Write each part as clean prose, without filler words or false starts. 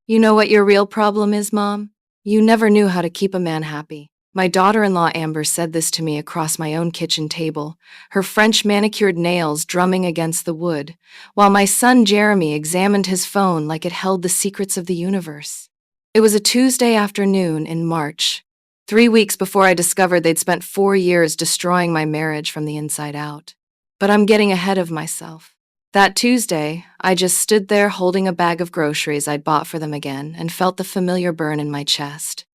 You know what your real problem is, Mom? You never knew how to keep a man happy. My daughter-in-law Amber said this to me across my own kitchen table, her French manicured nails drumming against the wood, while my son Jeremy examined his phone like it held the secrets of the universe. It was a Tuesday afternoon in March, 3 weeks before I discovered they'd spent 4 years destroying my marriage from the inside out. But I'm getting ahead of myself. That Tuesday, I just stood there holding a bag of groceries I'd bought for them again and felt the familiar burn in my chest.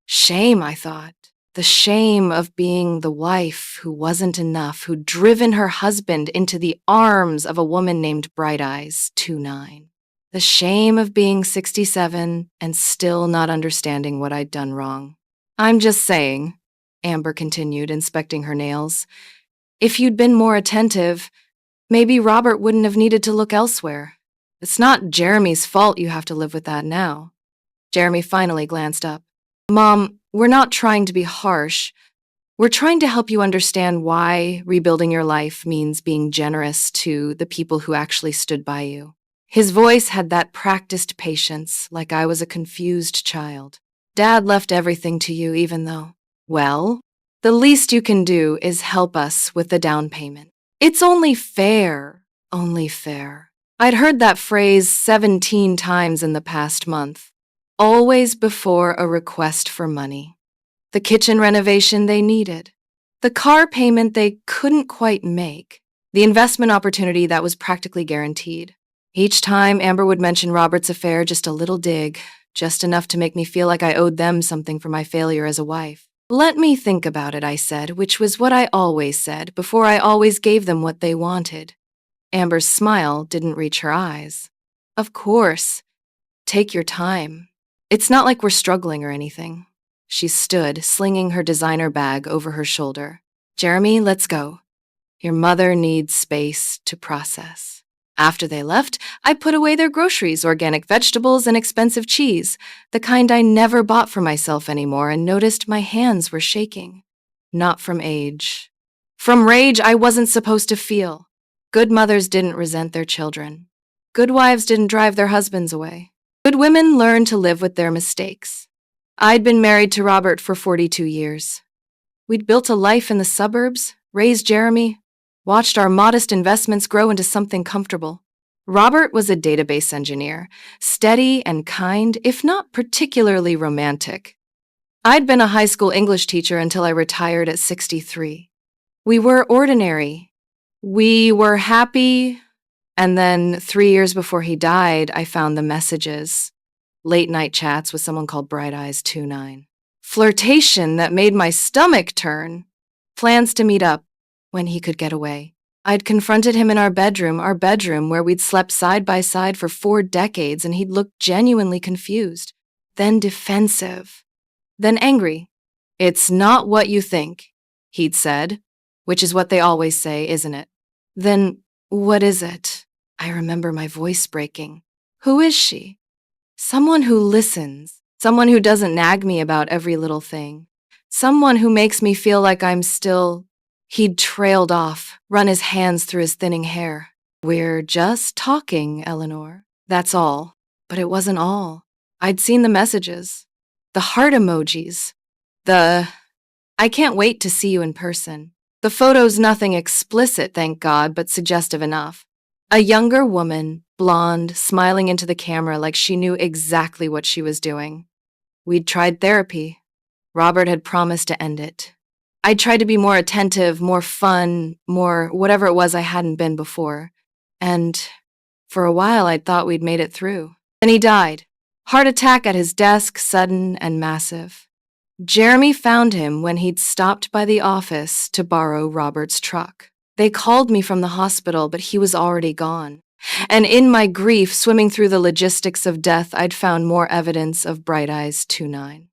Shame, I thought. The shame of being the wife who wasn't enough, who'd driven her husband into the arms of a woman named Bright Eyes 29. The shame of being 67 and still not understanding what I'd done wrong. I'm just saying, Amber continued, inspecting her nails, if you'd been more attentive, maybe Robert wouldn't have needed to look elsewhere. It's not Jeremy's fault you have to live with that now. Jeremy finally glanced up. Mom, we're not trying to be harsh. We're trying to help you understand why rebuilding your life means being generous to the people who actually stood by you. His voice had that practiced patience, like I was a confused child. Dad left everything to you, even though, well, the least you can do is help us with the down payment. It's only fair. Only fair. I'd heard that phrase 17 times in the past month, always before a request for money. The kitchen renovation they needed, the car payment they couldn't quite make, the investment opportunity that was practically guaranteed. Each time Amber would mention Robert's affair, just a little dig, just enough to make me feel like I owed them something for my failure as a wife. Let me think about it, I said, which was what I always said before I always gave them what they wanted. Amber's smile didn't reach her eyes. Of course. Take your time. It's not like we're struggling or anything. She stood, slinging her designer bag over her shoulder. Jeremy, let's go. Your mother needs space to process. After they left, I put away their groceries, organic vegetables, and expensive cheese, the kind I never bought for myself anymore, and noticed my hands were shaking. Not from age. From rage I wasn't supposed to feel. Good mothers didn't resent their children. Good wives didn't drive their husbands away. Good women learned to live with their mistakes. I'd been married to Robert for 42 years. We'd built a life in the suburbs, raised Jeremy, watched our modest investments grow into something comfortable. Robert was a database engineer, steady and kind, if not particularly romantic. I'd been a high school English teacher until I retired at 63. We were ordinary. We were happy. And then 3 years before he died, I found the messages. Late-night chats with someone called Bright Eyes 29. Flirtation that made my stomach turn. Plans to meet up when he could get away. I'd confronted him in our bedroom where we'd slept side by side for 4 decades, and he'd looked genuinely confused, then defensive, then angry. It's not what you think, he'd said, which is what they always say, isn't it? Then what is it? I remember my voice breaking. Who is she? Someone who listens, someone who doesn't nag me about every little thing, someone who makes me feel like I'm still... He'd trailed off, run his hands through his thinning hair. We're just talking, Eleanor. That's all. But it wasn't all. I'd seen the messages, the heart emojis, I can't wait to see you in person. The photo's nothing explicit, thank God, but suggestive enough. A younger woman, blonde, smiling into the camera like she knew exactly what she was doing. We'd tried therapy. Robert had promised to end it. I tried to be more attentive, more fun, more whatever it was I hadn't been before. And for a while, I'd thought we'd made it through. Then he died. Heart attack at his desk, sudden and massive. Jeremy found him when he'd stopped by the office to borrow Robert's truck. They called me from the hospital, but he was already gone. And in my grief, swimming through the logistics of death, I'd found more evidence of Bright Eyes 29.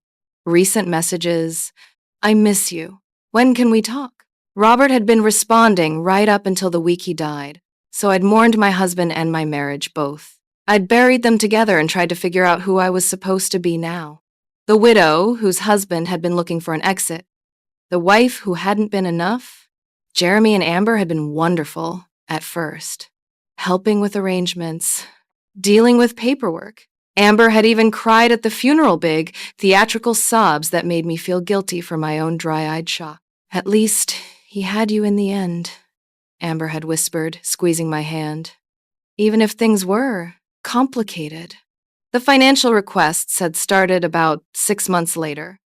Recent messages, I miss you. When can we talk? Robert had been responding right up until the week he died, so I'd mourned my husband and my marriage both. I'd buried them together and tried to figure out who I was supposed to be now. The widow whose husband had been looking for an exit. The wife who hadn't been enough. Jeremy and Amber had been wonderful at first, helping with arrangements, dealing with paperwork. Amber had even cried at the funeral, big, theatrical sobs that made me feel guilty for my own dry-eyed shock. At least he had you in the end, Amber had whispered, squeezing my hand. Even if things were complicated. The financial requests had started about 6 months later.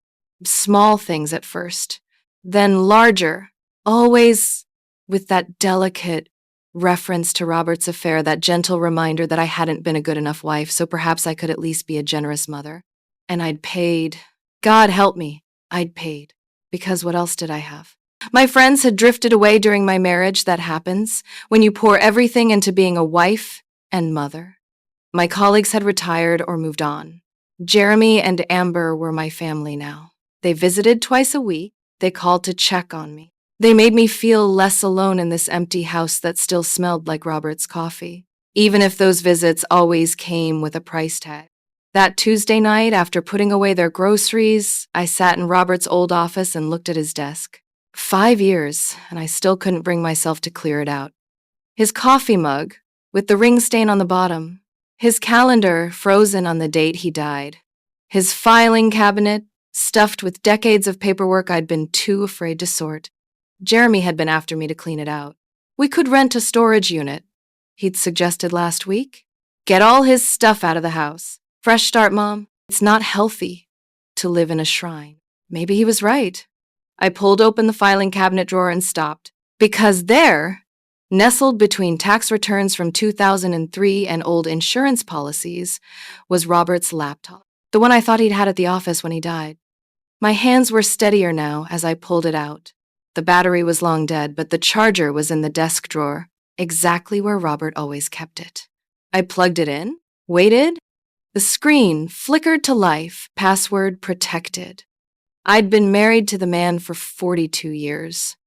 Small things at first, then larger, always with that delicate reference to Robert's affair, that gentle reminder that I hadn't been a good enough wife, so perhaps I could at least be a generous mother. And I'd paid. God help me, I'd paid. Because what else did I have? My friends had drifted away during my marriage. That happens when you pour everything into being a wife and mother. My colleagues had retired or moved on. Jeremy and Amber were my family now. They visited twice a week. They called to check on me. They made me feel less alone in this empty house that still smelled like Robert's coffee, even if those visits always came with a price tag. That Tuesday night, after putting away their groceries, I sat in Robert's old office and looked at his desk. 5 years, and I still couldn't bring myself to clear it out. His coffee mug, with the ring stain on the bottom. His calendar, frozen on the date he died. His filing cabinet, stuffed with decades of paperwork I'd been too afraid to sort. Jeremy had been after me to clean it out. We could rent a storage unit, he'd suggested last week. Get all his stuff out of the house. Fresh start, Mom. It's not healthy to live in a shrine. Maybe he was right. I pulled open the filing cabinet drawer and stopped. Because there, nestled between tax returns from 2003 and old insurance policies, was Robert's laptop, the one I thought he'd had at the office when he died. My hands were steadier now as I pulled it out. The battery was long dead, but the charger was in the desk drawer, exactly where Robert always kept it. I plugged it in, waited. The screen flickered to life, password protected. I'd been married to the man for 42 years.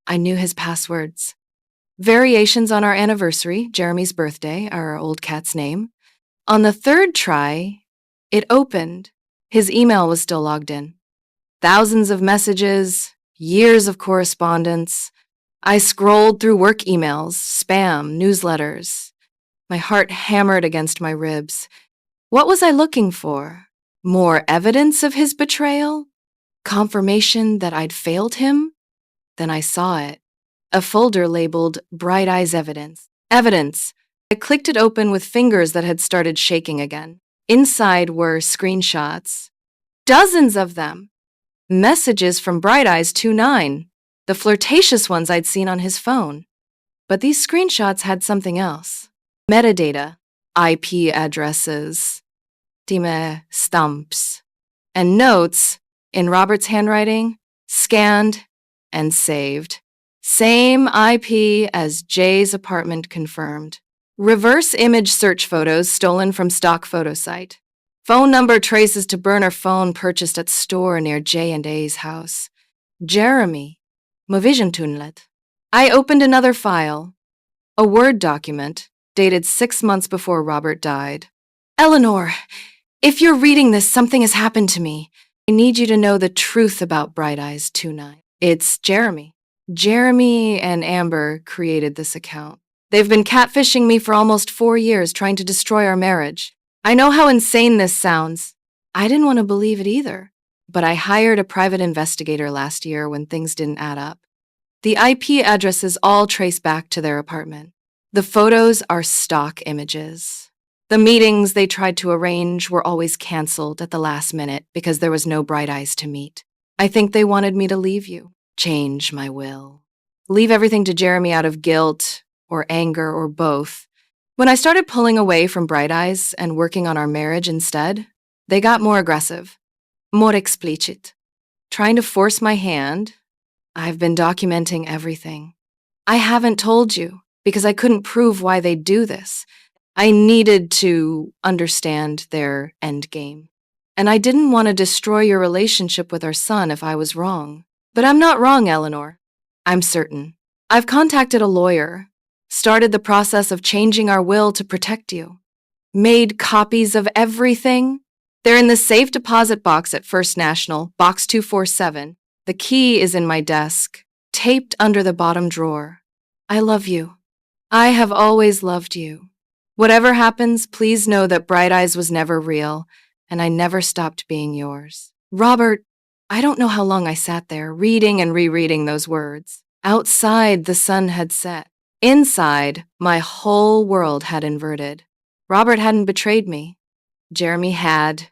I knew his passwords. Variations on our anniversary, Jeremy's birthday, our old cat's name. On the third try, it opened. His email was still logged in. Thousands of messages, years of correspondence. I scrolled through work emails, spam, newsletters. My heart hammered against my ribs. What was I looking for? More evidence of his betrayal? Confirmation that I'd failed him? Then I saw it. A folder labeled Bright Eyes Evidence. Evidence. I clicked it open with fingers that had started shaking again. Inside were screenshots. Dozens of them. Messages from Bright Eyes 29, the flirtatious ones I'd seen on his phone. But these screenshots had something else. Metadata, IP addresses, time stamps, and notes in Robert's handwriting, scanned and saved. Same IP as Jay's apartment confirmed. Reverse image search photos stolen from stock photo site. Phone number traces to burner phone purchased at store near J&A's house. Jeremy. Movisiontunlet. I opened another file. A Word document, dated 6 months before Robert died. Eleanor, if you're reading this, something has happened to me. I need you to know the truth about Bright Eyes 29. It's Jeremy. Jeremy and Amber created this account. They've been catfishing me for almost 4 years, trying to destroy our marriage. I know how insane this sounds. I didn't want to believe it either, but I hired a private investigator last year when things didn't add up. The IP addresses all trace back to their apartment. The photos are stock images. The meetings they tried to arrange were always canceled at the last minute because there was no Bright Eyes to meet. I think they wanted me to leave you, change my will, leave everything to Jeremy out of guilt or anger or both. When I started pulling away from Bright Eyes and working on our marriage instead, they got more aggressive, more explicit, trying to force my hand. I've been documenting everything. I haven't told you because I couldn't prove why they'd do this. I needed to understand their endgame. And I didn't want to destroy your relationship with our son if I was wrong. But I'm not wrong, Eleanor. I'm certain. I've contacted a lawyer, started the process of changing our will to protect you, made copies of everything. They're in the safe deposit box at First National, box 247. The key is in my desk, taped under the bottom drawer. I love you. I have always loved you. Whatever happens, please know that Bright Eyes was never real, and I never stopped being yours. Robert, I don't know how long I sat there, reading and rereading those words. Outside, the sun had set. Inside, my whole world had inverted. Robert hadn't betrayed me. Jeremy had.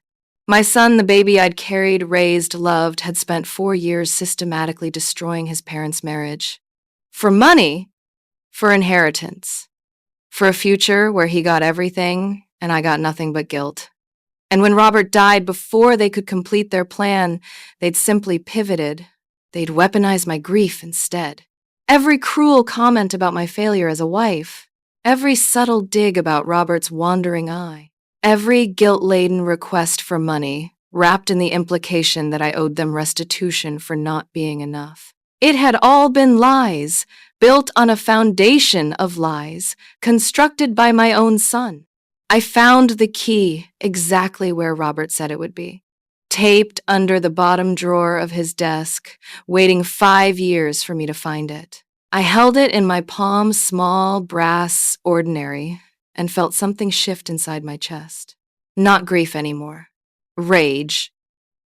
My son, the baby I'd carried, raised, loved, had spent 4 years systematically destroying his parents' marriage. For money, for inheritance, for a future where he got everything and I got nothing but guilt. And when Robert died, before they could complete their plan, they'd simply pivoted. They'd weaponized my grief instead. Every cruel comment about my failure as a wife, every subtle dig about Robert's wandering eye, every guilt-laden request for money, wrapped in the implication that I owed them restitution for not being enough. It had all been lies, built on a foundation of lies, constructed by my own son. I found the key exactly where Robert said it would be, taped under the bottom drawer of his desk, waiting 5 years for me to find it. I held it in my palm, small, brass, ordinary, and felt something shift inside my chest. Not grief anymore. Rage.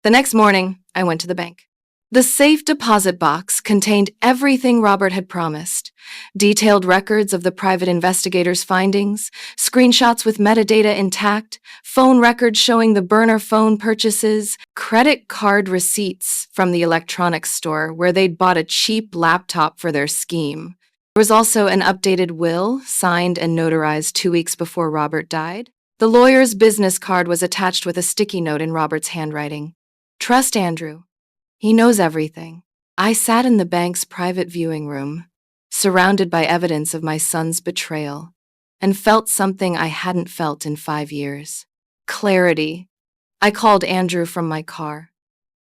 The next morning, I went to the bank. The safe deposit box contained everything Robert had promised: detailed records of the private investigator's findings, screenshots with metadata intact, phone records showing the burner phone purchases, credit card receipts from the electronics store where they'd bought a cheap laptop for their scheme. There was also an updated will, signed and notarized 2 weeks before Robert died. The lawyer's business card was attached with a sticky note in Robert's handwriting. Trust Andrew. He knows everything. I sat in the bank's private viewing room, surrounded by evidence of my son's betrayal, and felt something I hadn't felt in 5 years. Clarity. I called Andrew from my car.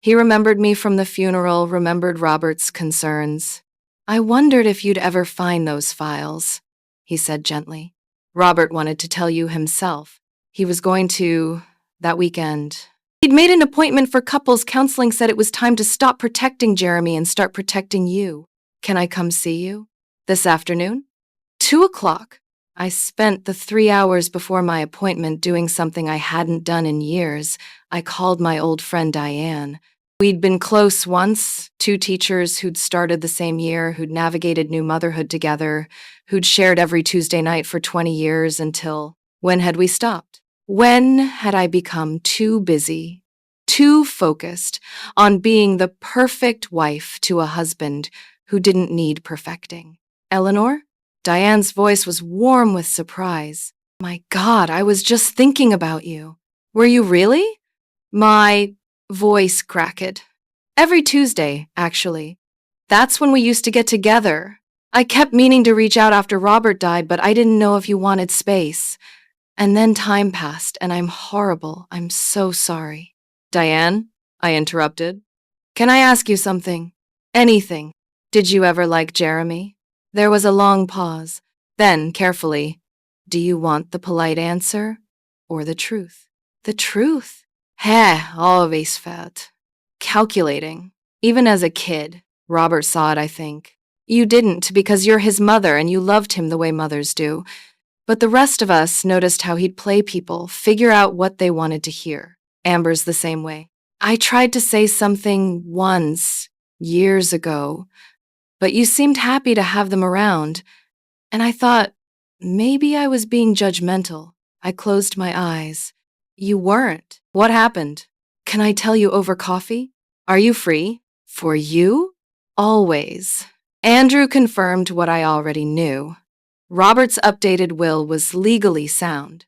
He remembered me from the funeral, remembered Robert's concerns. I wondered if you'd ever find those files, he said gently. Robert wanted to tell you himself. He was going to, that weekend. He'd made an appointment for couples counseling, said it was time to stop protecting Jeremy and start protecting you. Can I come see you? This afternoon? 2:00. I spent the 3 hours before my appointment doing something I hadn't done in years. I called my old friend Diane. We'd been close once, 2 teachers who'd started the same year, who'd navigated new motherhood together, who'd shared every Tuesday night for 20 years until... When had we stopped? When had I become too busy, too focused on being the perfect wife to a husband who didn't need perfecting? Eleanor? Diane's voice was warm with surprise. My God, I was just thinking about you. Were you really? My voice cracked. Every Tuesday, actually. That's when we used to get together. I kept meaning to reach out after Robert died, but I didn't know if you wanted space. And then time passed, and I'm horrible. I'm so sorry. Diane, I interrupted. Can I ask you something? Anything. Did you ever like Jeremy? There was a long pause. Then, carefully, do you want the polite answer or the truth? The truth. Always felt. Calculating. Even as a kid, Robert saw it, I think. You didn't, because you're his mother and you loved him the way mothers do. But the rest of us noticed how he'd play people, figure out what they wanted to hear. Amber's the same way. I tried to say something once, years ago, but you seemed happy to have them around, and I thought maybe I was being judgmental. I closed my eyes. You weren't. What happened? Can I tell you over coffee? Are you free? For you? Always. Andrew confirmed what I already knew. Robert's updated will was legally sound.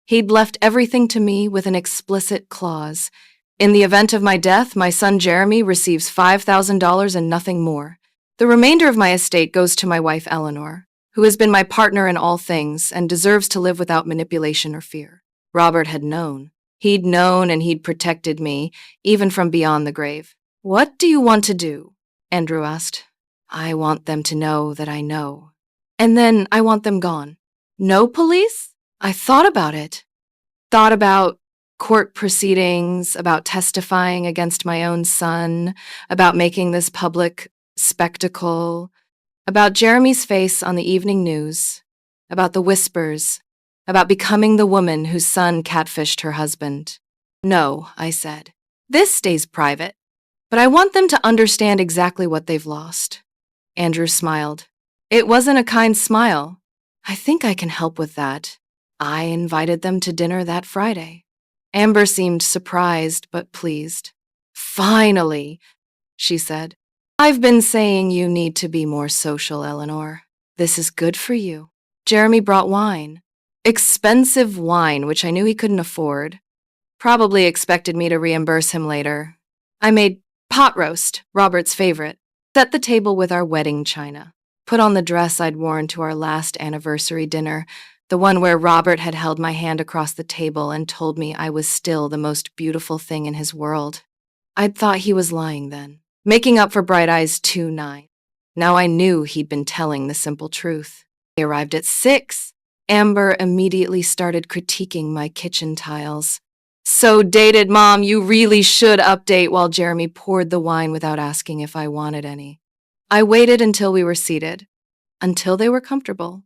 He'd left everything to me with an explicit clause. In the event of my death, my son Jeremy receives $5,000 and nothing more. The remainder of my estate goes to my wife Eleanor, who has been my partner in all things and deserves to live without manipulation or fear. Robert had known. He'd known and he'd protected me, even from beyond the grave. What do you want to do? Andrew asked. I want them to know that I know. And then I want them gone. No police? I thought about it. Thought about court proceedings, about testifying against my own son, about making this public spectacle, about Jeremy's face on the evening news, about the whispers, about becoming the woman whose son catfished her husband. No, I said. This stays private, but I want them to understand exactly what they've lost. Andrew smiled. It wasn't a kind smile. I think I can help with that. I invited them to dinner that Friday. Amber seemed surprised but pleased. Finally, she said. I've been saying you need to be more social, Eleanor. This is good for you. Jeremy brought wine. Expensive wine, which I knew he couldn't afford. Probably expected me to reimburse him later. I made pot roast, Robert's favorite. Set the table with our wedding china. Put on the dress I'd worn to our last anniversary dinner, the one where Robert had held my hand across the table and told me I was still the most beautiful thing in his world. I'd thought he was lying then, making up for Bright Eyes 2-9. Now I knew he'd been telling the simple truth. They arrived at 6. Amber immediately started critiquing my kitchen tiles. So dated, Mom, you really should update, while Jeremy poured the wine without asking if I wanted any. I waited until we were seated, until they were comfortable,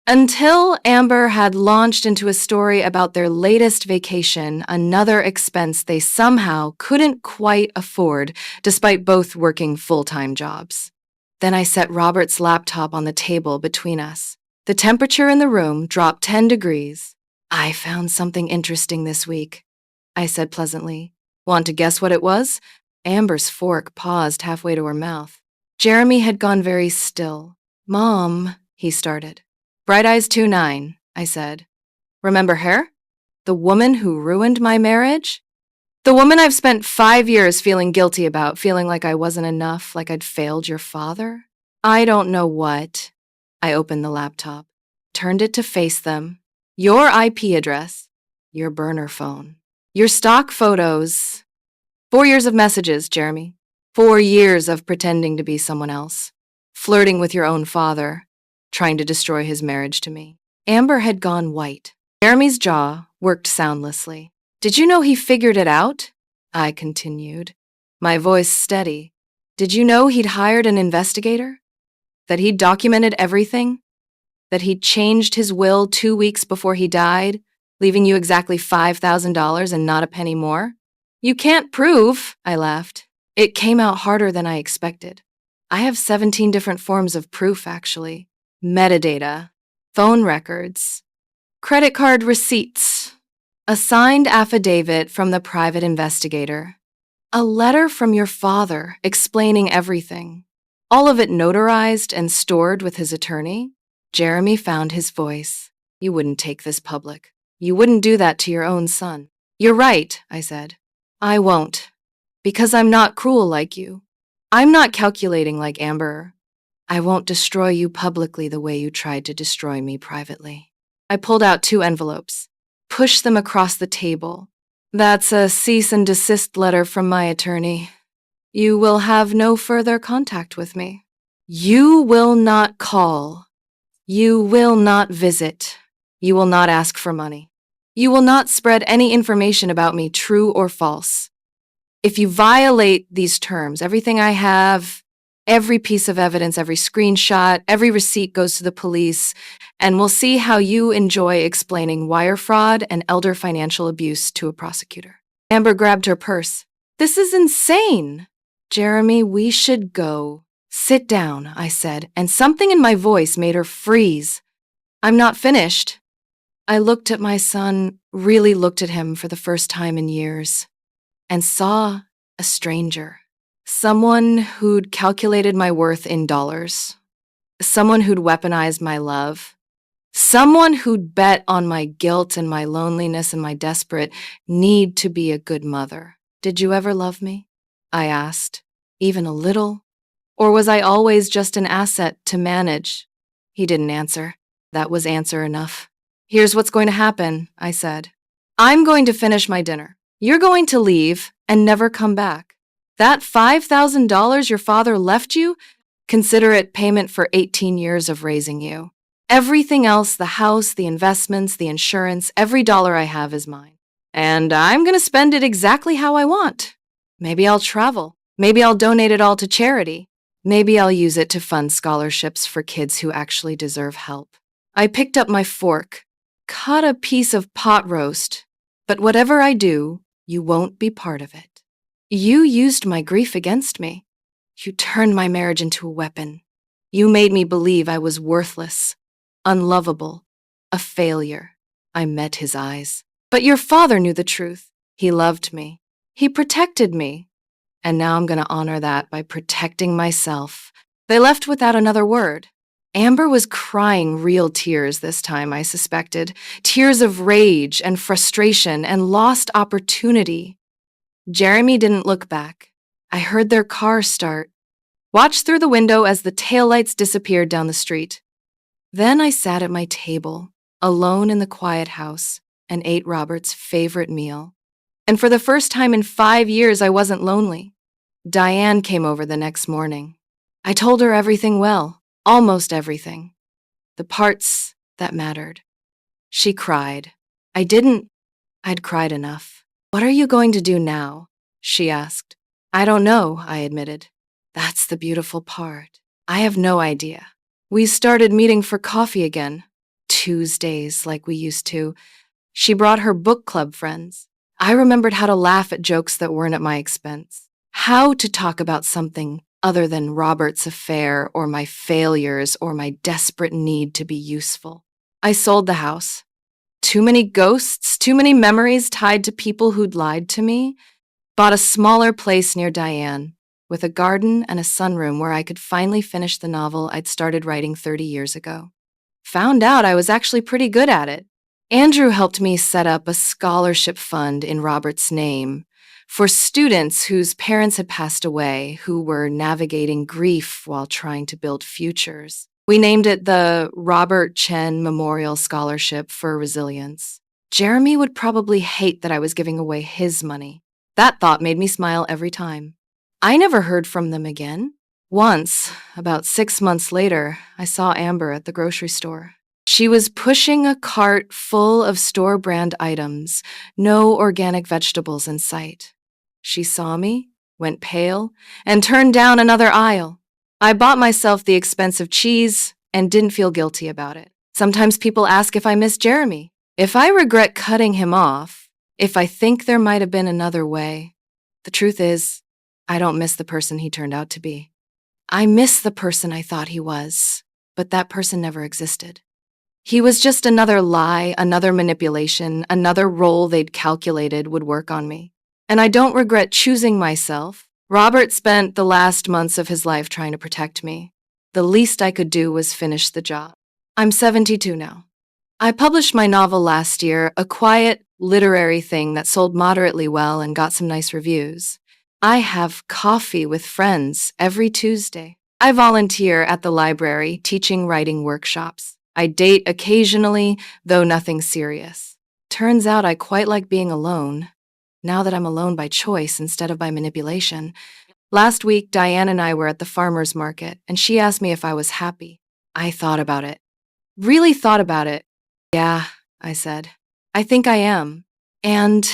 until Amber had launched into a story about their latest vacation, another expense they somehow couldn't quite afford despite both working full-time jobs. Then I set Robert's laptop on the table between us. The temperature in the room dropped 10 degrees. I found something interesting this week, I said pleasantly. Want to guess what it was? Amber's fork paused halfway to her mouth. Jeremy had gone very still. Mom, he started. Bright Eyes 2-9, I said. Remember her? The woman who ruined my marriage? The woman I've spent 5 years feeling guilty about, feeling like I wasn't enough, like I'd failed your father? I don't know what. I opened the laptop, turned it to face them. Your IP address, your burner phone, your stock photos. 4 years of messages, Jeremy. 4 years of pretending to be someone else. Flirting with your own father. Trying to destroy his marriage to me. Amber had gone white. Jeremy's jaw worked soundlessly. Did you know he figured it out? I continued, my voice steady. Did you know he'd hired an investigator? That he'd documented everything? That he'd changed his will 2 weeks before he died, leaving you exactly $5,000 and not a penny more? You can't prove, I laughed. It came out harder than I expected. I have 17 different forms of proof, actually. Metadata, phone records, credit card receipts, a signed affidavit from the private investigator, a letter from your father explaining everything, all of it notarized and stored with his attorney. Jeremy found his voice. You wouldn't take this public. You wouldn't do that to your own son. You're right, I said. I won't, because I'm not cruel like you. I'm not calculating like Amber. I won't destroy you publicly the way you tried to destroy me privately. I pulled out 2 envelopes, pushed them across the table. That's a cease and desist letter from my attorney. You will have no further contact with me. You will not call. You will not visit. You will not ask for money. You will not spread any information about me, true or false. If you violate these terms, everything I have, every piece of evidence, every screenshot, every receipt goes to the police, and we'll see how you enjoy explaining wire fraud and elder financial abuse to a prosecutor. Amber grabbed her purse. This is insane. Jeremy, we should go. Sit down, I said, and something in my voice made her freeze. I'm not finished. I looked at my son, really looked at him for the first time in years, and saw a stranger. Someone who'd calculated my worth in dollars. Someone who'd weaponized my love. Someone who'd bet on my guilt and my loneliness and my desperate need to be a good mother. Did you ever love me? I asked. Even a little? Or was I always just an asset to manage? He didn't answer. That was answer enough. Here's what's going to happen, I said. I'm going to finish my dinner. You're going to leave and never come back. That $5,000 your father left you, consider it payment for 18 years of raising you. Everything else, the house, the investments, the insurance, every dollar I have is mine. And I'm going to spend it exactly how I want. Maybe I'll travel. Maybe I'll donate it all to charity. Maybe I'll use it to fund scholarships for kids who actually deserve help. I picked up my fork. cut a piece of pot roast, but whatever I do, you won't be part of it. You used my grief against me. You turned my marriage into a weapon. You made me believe I was worthless, unlovable, a failure. I met his eyes. But your father knew the truth. He loved me. He protected me. And now I'm going to honor that by protecting myself. They left without another word. Amber was crying real tears this time, I suspected. Tears of rage and frustration and lost opportunity. Jeremy didn't look back. I heard their car start. Watched through the window as the taillights disappeared down the street. Then I sat at my table, alone in the quiet house, and ate Robert's favorite meal. And for the first time in 5 years, I wasn't lonely. Diane came over the next morning. I told her everything well, almost everything. The parts that mattered. She cried. I'd cried enough. What are you going to do now? She asked. I don't know, I admitted. That's the beautiful part. I have no idea. We started meeting for coffee again. Tuesdays, like we used to. She brought her book club friends. I remembered how to laugh at jokes that weren't at my expense. How to talk about something other than Robert's affair or my failures or my desperate need to be useful. I sold the house. Too many ghosts, too many memories tied to people who'd lied to me. Bought a smaller place near Diane, with a garden and a sunroom where I could finally finish the novel I'd started writing 30 years ago. Found out I was actually pretty good at it. Andrew helped me set up a scholarship fund in Robert's name for students whose parents had passed away who were navigating grief while trying to build futures. We named it the Robert Chen Memorial Scholarship for Resilience. Jeremy would probably hate that I was giving away his money. That thought made me smile every time. I never heard from them again. Once, about 6 months later, I saw Amber at the grocery store. She was pushing a cart full of store-brand items, no organic vegetables in sight. She saw me, went pale, and turned down another aisle. I bought myself the expensive cheese and didn't feel guilty about it. Sometimes people ask if I miss Jeremy, if I regret cutting him off, if I think there might have been another way. The truth is, I don't miss the person he turned out to be. I miss the person I thought he was, but that person never existed. He was just another lie, another manipulation, another role they'd calculated would work on me. And I don't regret choosing myself. Robert spent the last months of his life trying to protect me. The least I could do was finish the job. I'm 72 now. I published my novel last year, a quiet, literary thing that sold moderately well and got some nice reviews. I have coffee with friends every Tuesday. I volunteer at the library, teaching writing workshops. I date occasionally, though nothing serious. Turns out I quite like being alone, now that I'm alone by choice instead of by manipulation. Last week, Diane and I were at the farmer's market, and she asked me if I was happy. I thought about it. Really thought about it. Yeah, I said. I think I am. And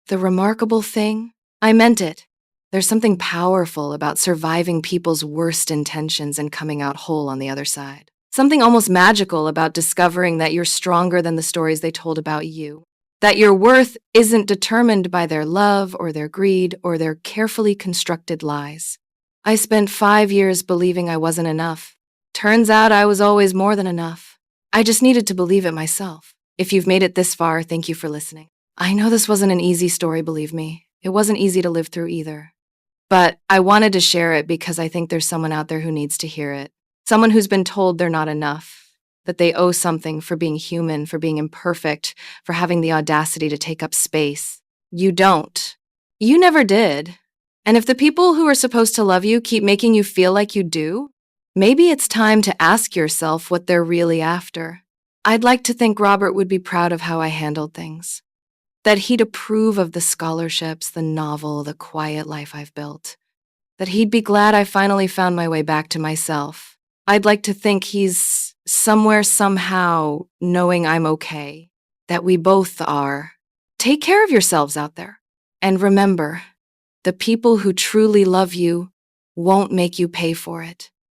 the remarkable thing, I meant it. There's something powerful about surviving people's worst intentions and coming out whole on the other side. Something almost magical about discovering that you're stronger than the stories they told about you. That your worth isn't determined by their love or their greed or their carefully constructed lies. I spent 5 years believing I wasn't enough. Turns out I was always more than enough. I just needed to believe it myself. If you've made it this far, thank you for listening. I know this wasn't an easy story, believe me. It wasn't easy to live through either. But I wanted to share it because I think there's someone out there who needs to hear it. Someone who's been told they're not enough, that they owe something for being human, for being imperfect, for having the audacity to take up space. You don't. You never did. And if the people who are supposed to love you keep making you feel like you do, maybe it's time to ask yourself what they're really after. I'd like to think Robert would be proud of how I handled things. That he'd approve of the scholarships, the novel, the quiet life I've built. That he'd be glad I finally found my way back to myself. I'd like to think he's somewhere, somehow, knowing I'm okay. That we both are. Take care of yourselves out there. And remember, the people who truly love you won't make you pay for it.